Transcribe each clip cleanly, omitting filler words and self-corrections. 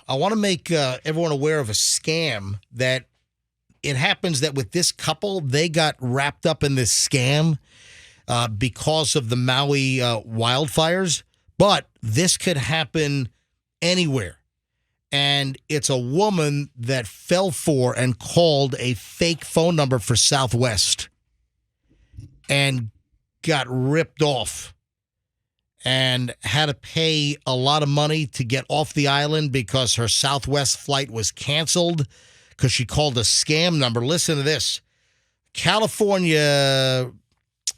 I want to make everyone aware of a scam that it happens that with this couple, they got wrapped up in this scam because of the Maui wildfires. But this could happen anywhere. And it's a woman that fell for and called a fake phone number for Southwest and got ripped off and had to pay a lot of money to get off the island because her Southwest flight was canceled because she called a scam number. Listen to this. California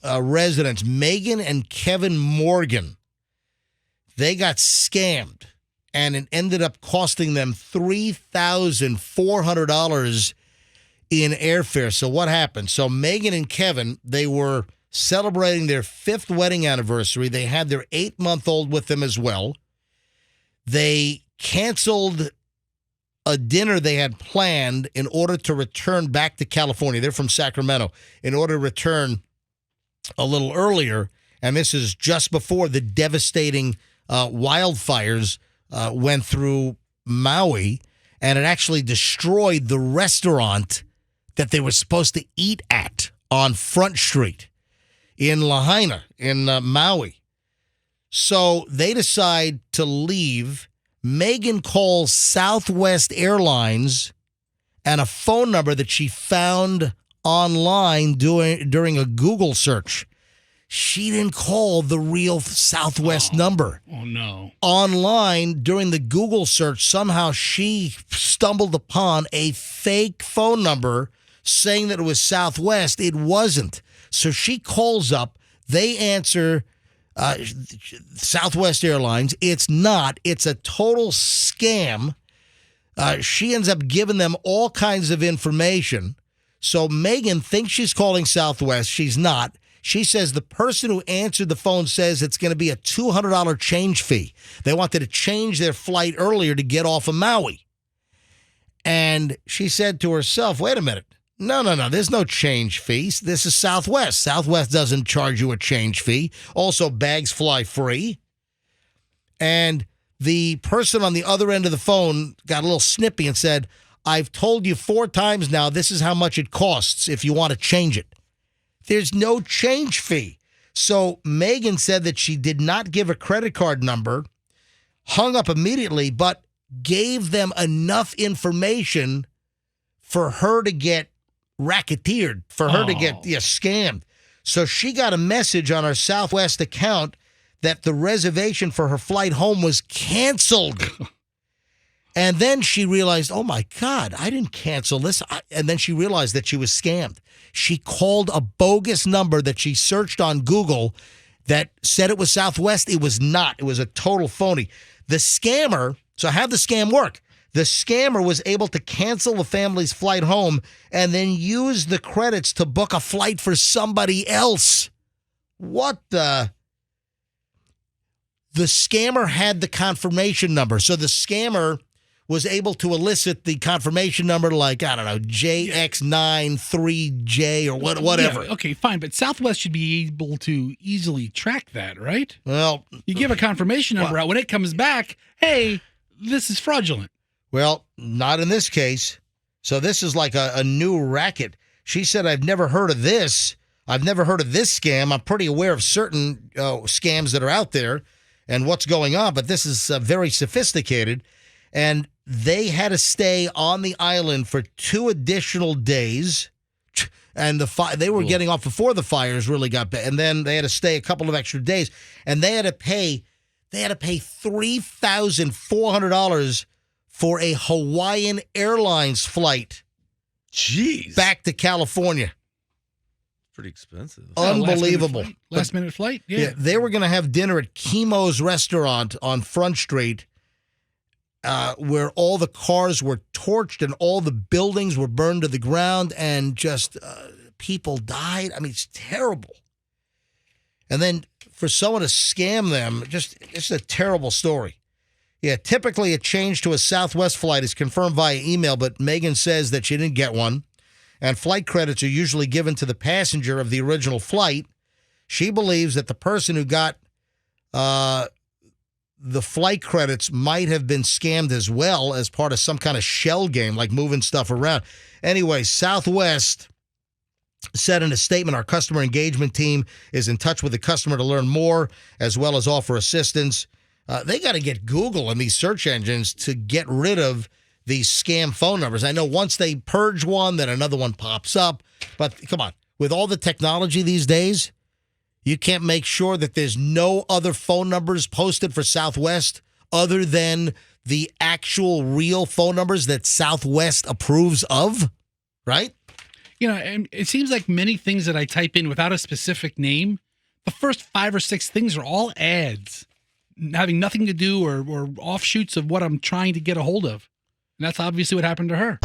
residents Megan and Kevin Morgan, they got scammed, and it ended up costing them $3,400 in airfare. So what happened? So Megan and Kevin, they were celebrating their 5th wedding anniversary. They had their 8-month-old with them as well. They canceled a dinner they had planned in order to return back to California. They're from Sacramento. In order to return a little earlier, and this is just before the devastating wildfires went through Maui, and it actually destroyed the restaurant that they were supposed to eat at on Front Street in Lahaina, in Maui. So they decide to leave. Megan calls Southwest Airlines and a phone number that she found online during a Google search. She didn't call the real Southwest number. Oh, no. Online, during the Google search, somehow she stumbled upon a fake phone number saying that it was Southwest. It wasn't. So she calls up. They answer Southwest Airlines. It's not. It's a total scam. She ends up giving them all kinds of information. So Megan thinks she's calling Southwest. She's not. She says the person who answered the phone says it's going to be a $200 change fee. They wanted to change their flight earlier to get off of Maui. And she said to herself, wait a minute. No. There's no change fees. This is Southwest. Southwest doesn't charge you a change fee. Also, bags fly free. And the person on the other end of the phone got a little snippy and said, I've told you 4 times now, this is how much it costs if you want to change it. There's no change fee. So Megan said that she did not give a credit card number, hung up immediately, but gave them enough information for her to get racketeered, for her to get scammed. So she got a message on her Southwest account that the reservation for her flight home was canceled. And then she realized, oh, my God, I didn't cancel this. And then she realized that she was scammed. She called a bogus number that she searched on Google that said it was Southwest. It was not. It was a total phony. The scammer, so how'd the scam work? The scammer was able to cancel the family's flight home and then use the credits to book a flight for somebody else. What the? The scammer had the confirmation number. So the scammer was able to elicit the confirmation number like, I don't know, JX93J or whatever. Yeah, okay, fine. But Southwest should be able to easily track that, right? Well, you give a confirmation number out. When it comes back, hey, this is fraudulent. Well, not in this case. So this is like a new racket. She said, I've never heard of this. I've never heard of this scam. I'm pretty aware of certain scams that are out there and what's going on, but this is very sophisticated. And they had to stay on the island for 2 additional days. And they were getting off before the fires really got bad. And then they had to stay a couple of extra days. And they had to pay $3,400 for a Hawaiian Airlines flight. Jeez. Back to California. Pretty expensive. Unbelievable. Last minute flight? Yeah. They were going to have dinner at Chemo's restaurant on Front Street, where all the cars were torched and all the buildings were burned to the ground and just people died. I mean, it's terrible. And then for someone to scam them, it's a terrible story. Yeah, typically a change to a Southwest flight is confirmed via email, but Megan says that she didn't get one. And flight credits are usually given to the passenger of the original flight. She believes that the person who got the the flight credits might have been scammed as well as part of some kind of shell game, like moving stuff around. Anyway, Southwest said in a statement, our customer engagement team is in touch with the customer to learn more as well as offer assistance. They got to get Google and these search engines to get rid of these scam phone numbers. I know once they purge one, then another one pops up. But come on, with all the technology these days, you can't make sure that there's no other phone numbers posted for Southwest other than the actual real phone numbers that Southwest approves of, right? You know, and it seems like many things that I type in without a specific name, the first 5 or 6 things are all ads, having nothing to do or offshoots of what I'm trying to get a hold of. And that's obviously what happened to her.